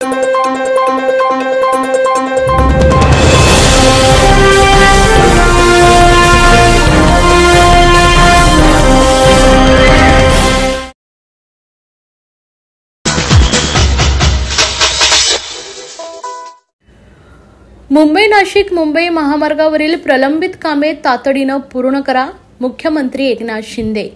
मुंबई नाशिक मुंबई महामार्गावरील प्रलंबित कामे तातडीने पूर्ण करा. मुख्यमंत्री एकनाथ शिंदे.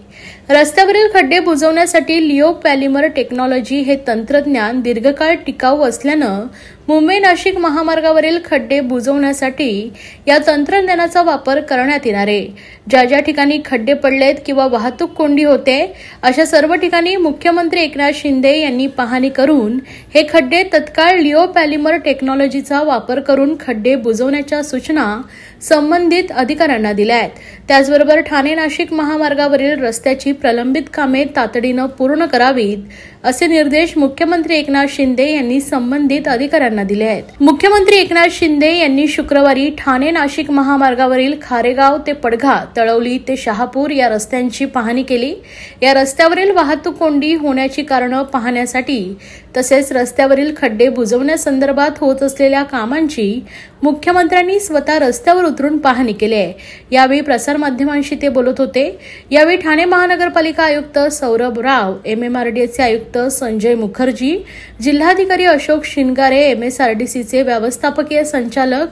रस्त्यावरील खड्डे बुजवण्यासाठी लिओ पॉलिमर टेक्नॉलॉजी हे तंत्रज्ञान दीर्घकाळ टिकाऊ असल्यानं मुंबई नाशिक महामार्गावरील खड्डे बुजवण्यासाठी या तंत्रज्ञानाचा वापर करण्यात येणार आहे. ज्या ज्या ठिकाणी खड्डे पडलेत किंवा वाहतूक कोंडी होते अशा सर्व ठिकाणी मुख्यमंत्री एकनाथ शिंदे यांनी पाहणी करून हे खड्डे तत्काळ लिओ पॉलिमर टेक्नॉलॉजीचा वापर करून खड्डे बुजवण्याच्या सूचना संबंधित अधिकाऱ्यांना दिल्या आहेत. त्याचबरोबर ठाणे नाशिक महामार्गावरील रस्त्याची प्रलंबित कामे तातडीने पूर्ण करावीत असे निर्देश मुख्यमंत्री एकनाथ शिंदे यांनी संबंधित अधिकाऱ्यांना दिले आहेत. मुख्यमंत्री एकनाथ शिंदे यांनी शुक्रवारी ठाणे नाशिक महामार्गावरील खारेगाव ते पडघा, तळवली ते शहापूर या रस्त्यांची पाहणी केली. या रस्त्यावरील वाहतूक कोंडी होण्याची कारणं पाहण्यासाठी तसेच रस्त्यावरील खड्डे बुजवण्यासंदर्भात होत असलेल्या कामांची मुख्यमंत्र्यांनी स्वतः रस्त्यावर उतरून पाहणी केली आहे. यावेळी प्रसारमाध्यमांशी ते बोलत होते. यावेळी ठाणे महानगरपालिका आयुक्त सौरभ राव, MMRDAचे आयुक्त संजय मुखर्जी, जिल्हाधिकारी अशोक शिनगारे, MSRDCचे व्यवस्थापकीय संचालक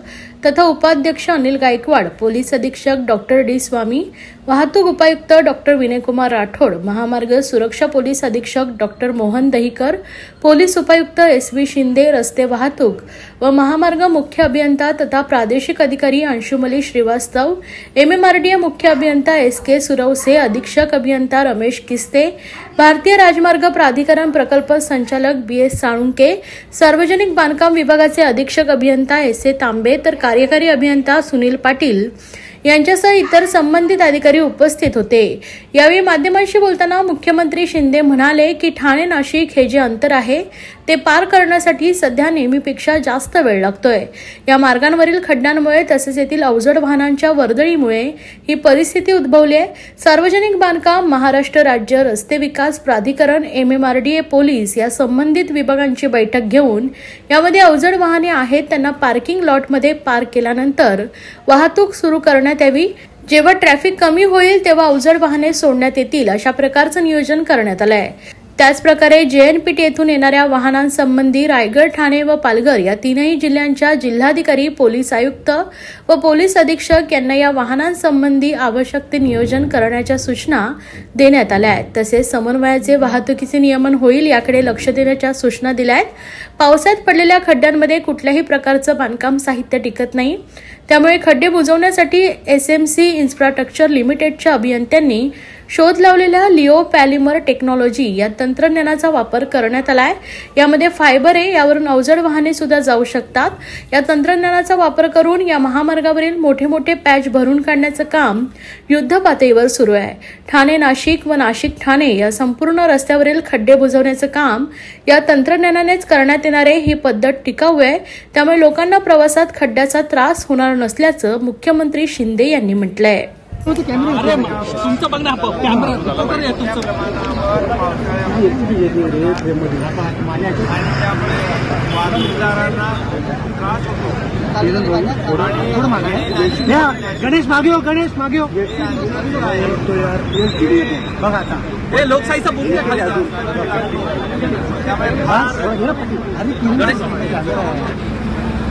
तथा उपाध्यक्ष अनिल गायकवाड, पोलीस अधीक्षक डॉक्टर डी स्वामी, वाहतूक उपायुक्त डॉक्टर विनयकुमार राठोड, महामार्ग सुरक्षा पोलीस अधीक्षक डॉक्टर मोहन दहिकर, पोलीस उपायुक्त SV शिंदे, रस्ते वाहतूक व महामार्ग मुख्य अभियंता तथा प्रादेशिक अधिकारी अंशुमली श्रीवास्तव, MMRDA मुख्य अभियंता SK सुरवसे, अधीक्षक अभियंता रमेश किस्ते, भारतीय राजमार्ग प्राधिकरण प्रकल्प संचालक BS साळुंके, सार्वजनिक बांधकाम विभागाचे अधीक्षक अभियंता SA तांबे तर कार्यकारी अभियंता सुनील पाटील यांच्यासह इतर संबंधित अधिकारी उपस्थित होते. यावेळी माध्यमांशी बोलताना मुख्यमंत्री शिंदे म्हणाले की ठाणे नाशिक हे जे अंतर आहे ते पार करण्यासाठी सध्या नेहमीपेक्षा जास्त वेळ लागतोय. या मार्गांवरील खड्ड्यांमुळे तसेच येथील अवजड वाहनांच्या वर्दळीमुळे ही परिस्थिती उद्भवली आहे. सार्वजनिक बांधकाम, महाराष्ट्र राज्य रस्ते विकास प्राधिकरण, MMRDA, पोलीस या संबंधित विभागांची बैठक घेऊन यामध्ये अवजड वाहने आहेत त्यांना पार्किंग लॉटमध्ये पार्क केल्यानंतर वाहतूक सुरू करण्यात यावी. जेव्हा ट्रॅफिक कमी होईल तेव्हा अवजड वाहने सोडण्यात येतील अशा प्रकारचं नियोजन करण्यात आलं आहे. त्याचप्रकारे JNPT येथून येणाऱ्या वाहनांसंबंधी रायगड, ठाणे व पालघर या तीनही जिल्ह्यांच्या जिल्हाधिकारी, पोलीस आयुक्त व पोलीस अधीक्षक यांना या वाहनांसंबंधी आवश्यक ते नियोजन करण्याच्या सूचना देण्यात आल्या आहेत. तसेच समन्वयाचे वाहतुकीचे नियमन होईल याकडे लक्ष देण्याच्या सूचना दिल्या आहेत. पावसात पडलेल्या खड्ड्यांमध्ये कुठल्याही प्रकारचं बांधकाम साहित्य टिकत नाही. त्यामुळे खड्डे बुजवण्यासाठी SMC इन्फ्रास्ट्रक्चर लिमिटेडच्या अभियंत्यांनी शोध लावलेल्या लिओ पॉलिमर टेक्नॉलॉजी या तंत्रज्ञानाचा वापर करण्यात आलाय. यामध्ये फायबर आहे, यावरून अवजड वाहने सुद्धा जाऊ शकतात. या तंत्रज्ञानाचा वापर करून या महामार्गावरील मोठे मोठे पॅच भरून काढण्याचं काम युद्धपातळीवर सुरू आहे. ठाणे नाशिक व नाशिक ठाणे या संपूर्ण रस्त्यावरील खड्डे बुजवण्याचं काम या तंत्रज्ञानानेच करण्यात येणार आहे. ही पद्धत टिकाऊ आहे, त्यामुळे लोकांना प्रवासात खड्ड्याचा त्रास होणार नसल्याचं मुख्यमंत्री शिंदे यांनी म्हटलंय. तुमचं बघ ना कॅमेरा गणेश मागे हो, गणेश मागे हो. बघा आता हे लोकशाहीचा भूमिका खाली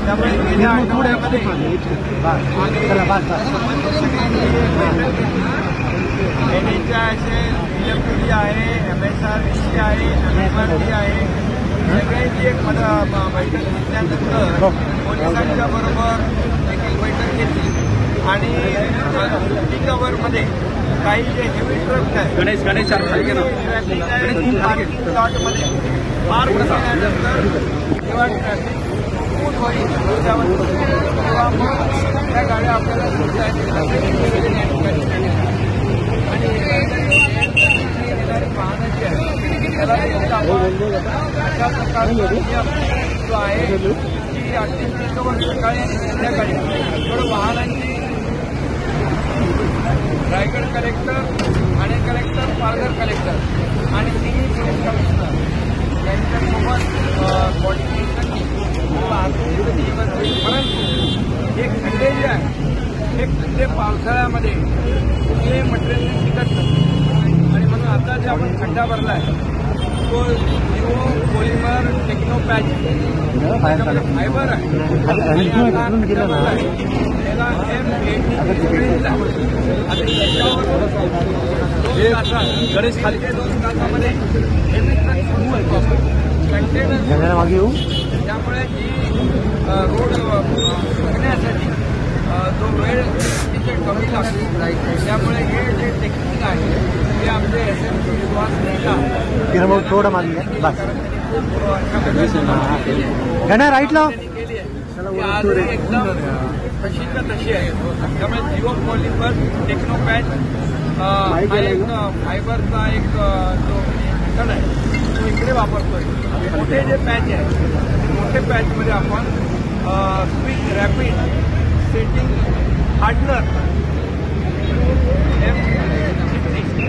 त्यामुळे गेल्या आठवड्यामध्ये NHA असे PWD आहे, MSRDC आहे, MMRDA आहे, सगळ्यांची एक बैठक घेतल्यानंतर पोलिसांच्या बरोबर एक बैठक घेतली आणि मध्ये काही जे हेवी ट्रक आहे गणेश ट्रॅफिक लॉटमध्ये पार केल्यानंतर जेव्हा ट्रॅफिक होईल तेव्हा मग त्या गाड्या आपल्याला सोडल्या आणि वाहनं जी आहे त्याला अशा प्रकारचा नियम जो आहे की अत्यंत सकाळी आणि संध्याकाळी थोडं वाहनांची Raigad collector, Thane collector, Palghar collector आणि तिन्ही पोलीस कमिशनर यांच्यासोबत कोऑर्डिनेशन हे खड्डे जे आहे हे खड्डे पावसाळ्यामध्ये हे मटेरियल टिकत नाही आणि म्हणून आता जे आपण खड्डा भरलाय तो जिओ पॉलिमर टेक्नोपॅच फायबर आहे आणि आता खड्डा भरलाय त्याला M80 आता याच्यावर 2 तासात गणेश खाली 2 तासामध्ये हेवी ट्रक सुरू कंटेनर त्यामुळे ही रोड बघण्यासाठी जो वेळ तिथे कमी लागतो त्यामुळे हे जे टेक्निक आहे ते आमचे SMC विश्वास नाही थोडं मागे राईटला आज एकदम तशीच्या तशी आहे त्यामुळे जिओ पॉलिमर टेक्नोपॅच हा एक फायबरचा एक जो मेथड आहे तो इकडे वापरतोय मोठे जे पॅच आहे मोठे पॅचमध्ये आपण quick rapid setting hardener M60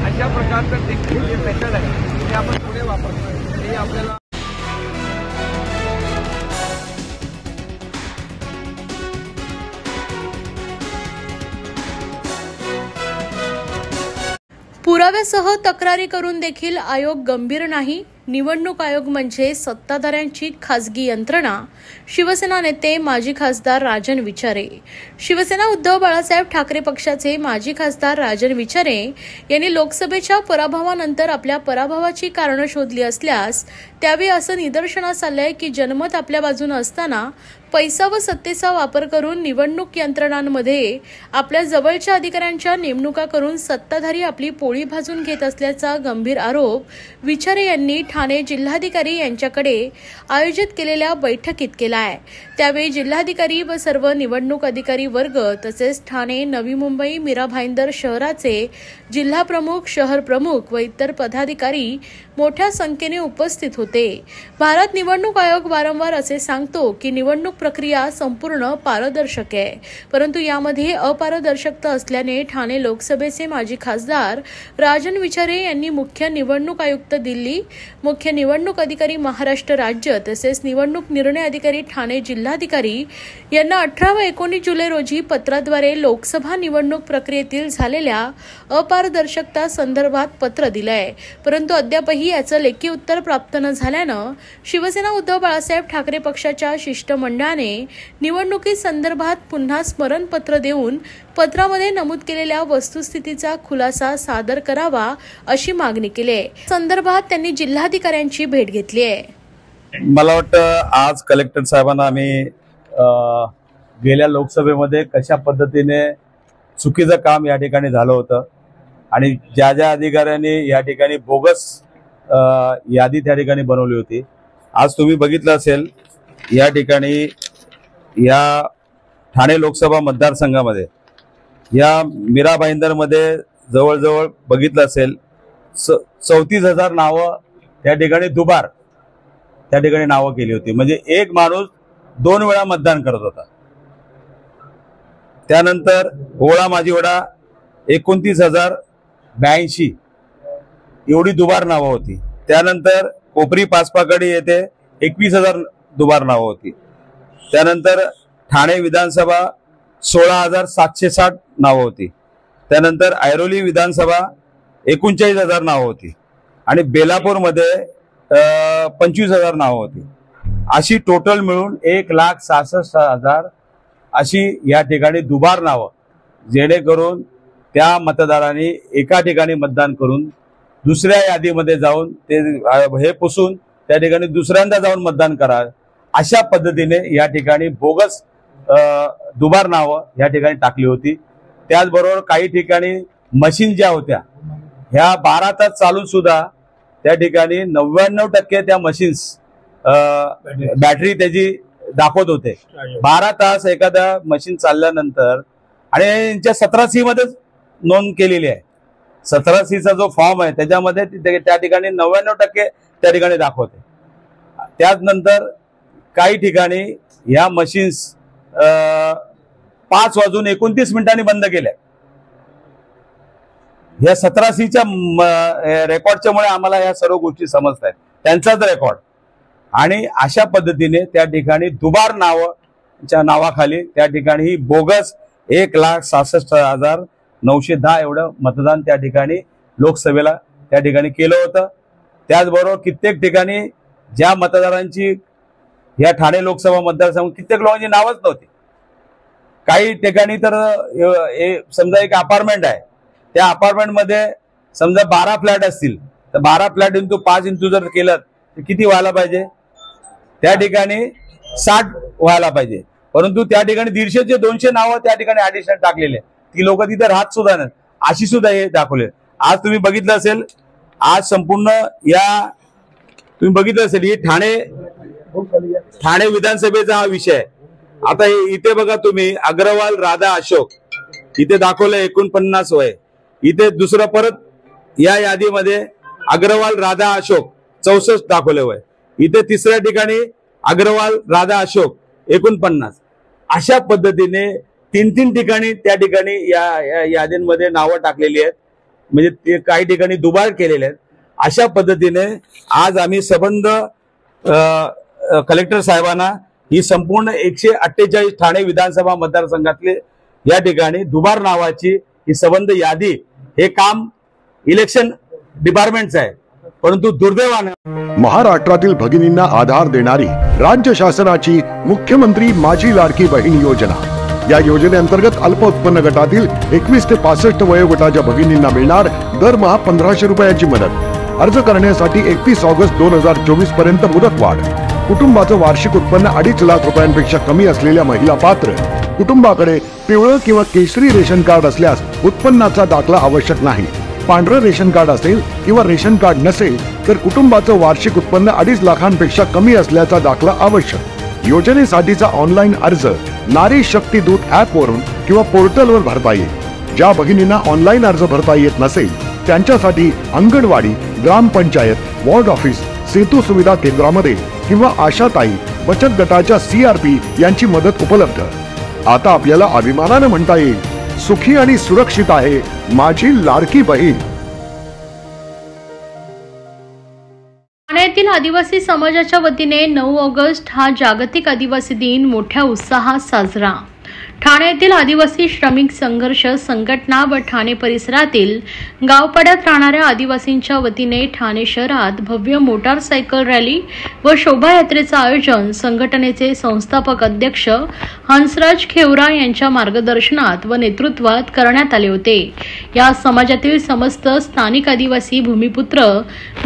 अशा प्रकारचं टेक्निक जे मेथड आहे ते आपण पुढे वापरतोय हे आपल्याला पुराव्यासह तक्रारी करून देखील आयोग गंभीर नाही. निवडणूक आयोग म्हणजे सत्ताधाऱ्यांची खासगी यंत्रणा. शिवसेना नेते माजी खासदार राजन विचारे. शिवसेना उद्धव बाळासाहेब ठाकरे पक्षाचे माजी खासदार राजन विचारे यांनी लोकसभेच्या पराभवानंतर आपल्या पराभवाची कारणं शोधली असल्यास त्यावेळी असं निदर्शनास आलंय की जनमत आपल्या बाजूने असताना पैसा व सत्तेचा वापर करून निवडणूक यंत्रणांमध्ये आपल्या जवळच्या अधिकाऱ्यांच्या नेमणुका करून सत्ताधारी आपली पोळी भाजून घेत असल्याचा गंभीर आरोप विचारे यांनी ठाणे जिल्हाधिकारी यांच्याकडे आयोजित केलेल्या बैठकीत केला आहे. त्यावेळी जिल्हाधिकारी व सर्व निवडणूक अधिकारी वर्ग तसेच ठाणे, नवी मुंबई, मीरा भाईंदर शहराचे जिल्हा प्रमुख, शहर प्रमुख व इतर पदाधिकारी मोठ्या संख्येने उपस्थित होते. भारत निवडणूक आयोग वारंवार असे सांगतो की निवडणूक प्रक्रिया संपूर्ण पारदर्शक आहे, परंतु यामध्ये अपारदर्शकता असल्याने ठाणे लोकसभेचे माजी खासदार राजन विचारे यांनी मुख्य निवडणूक आयुक्त दिल्ली, मुख्य निवडणूक अधिकारी महाराष्ट्र राज्य तसेच निवडणूक निर्णय अधिकारी ठाणे जिल्हाधिकारी यांना 18 व 19 जुलै रोजी पत्राद्वारे लोकसभा निवडणूक प्रक्रियेतील झालेल्या अपारदर्शकता संदर्भात पत्र दिलं आहे. परंतु अद्यापही याचं लेखी उत्तर प्राप्त न झाल्यानं शिवसेना उद्धव बाळासाहेब ठाकरे पक्षाच्या शिष्टमंडळाने निवडणुकी संदर्भात पुन्हा स्मरणपत्र देऊन पत्रामध्ये नमूद केलेल्या वस्तुस्थितीचा खुलासा सादर करावा अशी मागणी केली आहे. संदर्भात त्यांनी जिल्हाधिकाऱ्यांची भेट घेतली आहे. मला वाटतं आज कलेक्टर साहेबांना आम्ही गेल्या लोकसभेमध्ये कशा पद्धतीने चुकीचं काम या ठिकाणी झालं होतं आणि ज्या ज्या अधिकाऱ्यांनी या ठिकाणी बोगस यादी त्या ठिकाणी बनवली होती. आज तुम्ही बघितलं असेल या ठिकाणी या ठाणे लोकसभा मतदारसंघामध्ये या मीरा भाईंदरमध्ये जवळजवळ बघितलं असेल 34,000 नावं त्या ठिकाणी दुबार त्या ठिकाणी नावं केली होती. म्हणजे एक माणूस 2 वेळा मतदान करत होता. त्यानंतर ओळा माझी ओढा 29,082 एवढी दुबार नावं होती. त्यानंतर कोपरी पाचपाकडी येथे 21,000 दुबार नावं होती. त्यानंतर ठाणे विधानसभा 16,760 नावं होती. त्यानंतर ऐरोली विधानसभा 39,000 नावं होती आणि बेलापूरमध्ये 25,000 नावं होती. अशी टोटल मिळून 1,66,000 अशी या ठिकाणी दुबार नावं, जेणेकरून त्या मतदारांनी एका ठिकाणी मतदान करून दुसऱ्या यादीमध्ये जाऊन ते हे पुसून त्या ठिकाणी दुसऱ्यांदा जाऊन मतदान करा, अशा पद्धतीने या ठिकाणी बोगस दुबार नावं या ठिकाणी टाकली होती. त्याचबरोबर काही ठिकाणी मशीन ज्या होत्या ह्या 12 तास चालून सुद्धा त्या ठिकाणी 99% त्या मशीन्स बॅटरी त्याची दाखवत होते. 12 तास एखाद्या मशीन चालल्यानंतर आणि यांच्या 17C मध्येच नोंद केलेली आहे. 17C चा जो फॉर्म आहे त्याच्यामध्ये त्या ठिकाणी 99% त्या ठिकाणी दाखवते. त्यानंतर काही ठिकाणी ह्या मशीन्स 5:29 बंद केल्या. या 17Cच्या रेकॉर्डच्या मुळे आम्हाला या सर्व गोष्टी समजत आहेत, त्यांचाच रेकॉर्ड. आणि अशा पद्धतीने त्या ठिकाणी दुबार नावं च्या नावाखाली त्या ठिकाणी ही बोगस 1,66,910 एवढं मतदान त्या ठिकाणी लोकसभेला त्या ठिकाणी केलं होतं। त्याचबरोबर कित्येक ठिकाणी ज्या मतदारांची या ठाणे लोकसभा मतदारसंघ कित्येक लोकांची नावच नव्हती। काही ठिकाणी तर समजा एक अपार्टमेंट आहे, त्या अपार्टमेंट मध्ये समजा 12 फ्लॅट असतील तर 12 फ्लॅट इंटू 5 इंटू जर केलं तर किती व्हायला पाहिजे? त्या ठिकाणी 60 व्हायला पाहिजे। परंतु त्या ठिकाणी 150 चे 200 नावं त्या ठिकाणी ऍडिशनल टाकलेले, ती लोक तिथे राहत सुद्धा नाही, अशी सुद्धा हे दाखवले। आज तुम्ही बघितलं असेल, आज संपूर्ण या तुम्ही बघितलं असेल ही ठाणे विधानसभेचा हा विषय आहे। आता इथे बघा तुम्ही, अग्रवाल राधा अशोक इथे दाखवलंय 49 वय, इथे दुसरं परत या यादीमध्ये अग्रवाल राधा अशोक 64 दाखवले वय, इथे तिसऱ्या ठिकाणी अग्रवाल राधा अशोक 49। अशा पद्धतीने 3 ठिकाणी त्या ठिकाणी या यादींमध्ये नावं टाकलेली आहेत, म्हणजे ते काही ठिकाणी दुबार केलेले आहेत। अशा पद्धतीने आज आम्ही संबंध कलेक्टर साहेबांना ही संपूर्ण 148 ठाणे विधानसभा मतदारसंघातले या ठिकाणी दुबार नावाची ही संबंध यादी, हे काम इलेक्शन डिपार्टमेंटचं आहे। परंतु दुर्दैवानं महाराष्ट्रातील भगिनींना आधार देणारी राज्य शासनाची मुख्यमंत्री माझी लाडकी बहीण योजना, या योजनेअंतर्गत अल्प उत्पन्न गटातील 21 ते 65 वयोगटाच्या भगिनींना मिळणार दरमहा 1500 रुपयाची मदत। अर्ज करण्यासाठी 31 ऑगस्ट 2024 पर्यंत मुदतवाढ। कुटुंबाचं वार्षिक उत्पन्न 2.5 लाख रुपयांपेक्षा कमी असलेल्या महिला पात्र, कुटुंबाकडे पिवळं किंवा केशरी रेशन कार्ड असल्यास उत्पन्नाचा दाखला आवश्यक नाही। पांढरं रेशन कार्ड असेल किंवा रेशन कार्ड नसेल तर कुटुंबाचं वार्षिक उत्पन्न 2.5 लाखांपेक्षा कमी असल्याचा दाखला आवश्यक। योजनेसाठीचा ऑनलाईन अर्ज नारी शक्ती दूत ऍप वरून किंवा पोर्टलवर भरता येईल। ज्या भगिनींना ऑनलाईन अर्ज भरता येत नसेल त्यांच्यासाठी अंगणवाडी, ग्रामपंचायत, वॉर्ड ऑफिस, सेतू सुविधा केंद्रामध्ये किंवा आशाताई बचत गटाच्या CRP यांची मदत उपलब्ध। आता आपल्याला अभिमानाने म्हणता येईल, सुखी आणि सुरक्षित आहे माझी लाडकी बहीण। ठाण्यातील आदिवासी समाजाच्या वतीने 9 ऑगस्ट हा जागतिक आदिवासी दिन मोठ्या उत्साहात साजरा। ठाणे येथील आदिवासी श्रमिक संघर्ष संघटना व ठाणे परिसरातील गावपाड्यात राहणाऱ्या आदिवासींच्या वतीने ठाणे शहरात भव्य मोटारसायकल रॅली व शोभायात्रेचे आयोजन संघटनेचे संस्थापक अध्यक्ष हंसराज खेवरा यांच्या मार्गदर्शनात व नेतृत्वात करण्यात आले होते। या समाजातील समस्त स्थानिक आदिवासी भूमिपुत्र,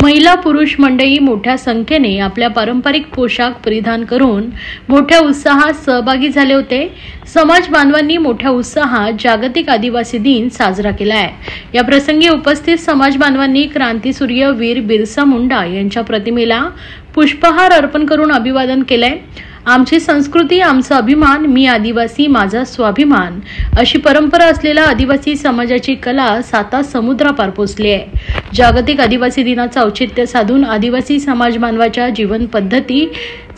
महिला, पुरुष मंडळी मोठ्या संख्येने आपल्या पारंपरिक पोशाख परिधान करून मोठ्या उत्साहात सहभागी झाले होते। समाज बांधवांनी मोठ्या उत्साहात जागतिक आदिवासी दिन साजरा केला आहे। या प्रसंगी उपस्थित समाज बांधवांनी क्रांतीसूर्य वीर बिरसा मुंडा यांच्या प्रतिमेला पुष्पहार अर्पण करून अभिवादन केले। आमची संस्कृती, आमचा अभिमान, मी आदिवासी, माझा स्वाभिमान अशी परंपरा असलेल्या आदिवासी समाजाची कला साता समुद्रापार पोचली आहे। जागतिक आदिवासी दिनाचं औचित्य साधून आदिवासी समाज बांधवाच्या जीवन पद्धती,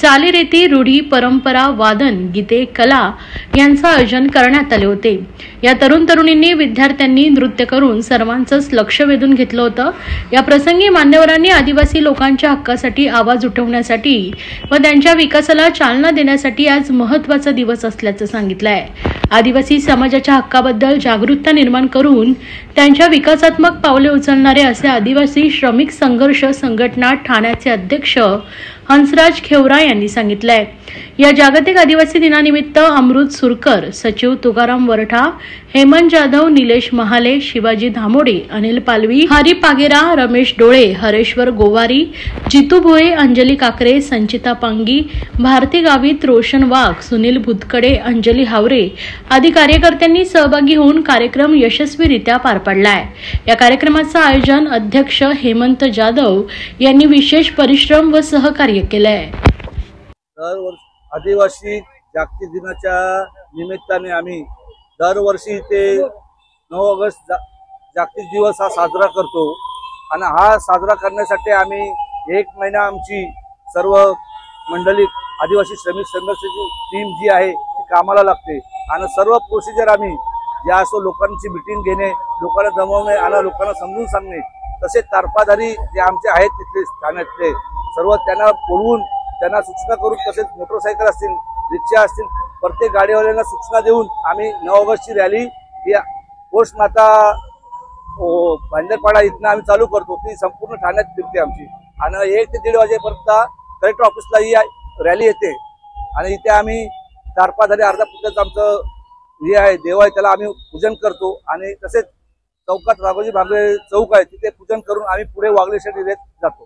चालीरीती, रूढी, परंपरा, वादन, गीते, कला यांचं आयोजन करण्यात आले होते। या तरुण तरुणींनी, विद्यार्थ्यांनी नृत्य करून सर्वांचंच लक्ष वेधून घेतलं होतं। या प्रसंगी मान्यवरांनी आदिवासी लोकांच्या हक्कासाठी आवाज उठवण्यासाठी व त्यांच्या विकासाला चालना देण्यासाठी आज महत्त्वाचा दिवस असल्याचं सांगितलं आहे। आदिवासी समाजाच्या हक्काबद्दल जागरूकता निर्माण करून त्यांच्या विकासात्मक पावले उचलणारे असे आदिवासी श्रमिक संघर्ष संघटना ठाण्याचे अध्यक्ष हंसराज खेवरा यांनी सांगितलंय। या जागतिक आदिवासी दिनानिमित्त अमृत सुरकर, सचिव तुकाराम वरठा, हेमंत जाधव, निलेश महाले, शिवाजी धामोडे, अनिल पालवी, हरी पागेरा, रमेश डोळे, हरेश्वर गोवारी, जितू भोये, अंजली काकरे, संचिता पांगी, भारती गावित, रोशन वाघ, सुनील भुतकडे, अंजली हावरे आदी कार्यकर्त्यांनी सहभागी होऊन कार्यक्रम यशस्वीरित्या पार पाडलाय। या कार्यक्रमाचं आयोजन अध्यक्ष हेमंत जाधव यांनी विशेष परिश्रम व सहकार्य केलंय। दरवर्षी आदिवासी जागतिक दिनाच्या निमित्ताने आम्ही दरवर्षी ते 9 ऑगस्ट जागतिक दिवस हा साजरा करतो आणि हा साजरा करण्यासाठी आम्ही 1 महिना आमची सर्व मंडळी आदिवासी श्रमिक संघर्षाची टीम जी आहे ती कामाला लागते आणि सर्व प्रोसिजर आम्ही ज्या असो लोकांची मीटिंग घेणे, लोकांना जमवणे आणि लोकांना समजून सांगणे, तसे तारपाधारी जे आमचे आहेत तिथले ठाण्यातले सर्व त्यांना बोलवून त्यांना सूचना करून, तसेच मोटरसायकल असतील, रिक्षा असतील प्रत्येक गाडीवाल्यांना सूचना देऊन आम्ही 9 ऑगस्टची रॅली ही पोस्ट नाका भांडरपाडा इथनं आम्ही चालू करतो. ती संपूर्ण ठाण्यात फिरते आमची आणि 1 ते 1:30 वाजेपर्यंत कलेक्टर ऑफिसला ही रॅली येते आणि इथे आम्ही 4-5 आणि अर्धा पुतळ्याचं आमचं हे आहे देव आहे, त्याला आम्ही पूजन करतो आणि तसेच चौकात राघोजी भांगरे चौक आहे तिथे पूजन करून आम्ही पुढे वागलेसाठी जातो.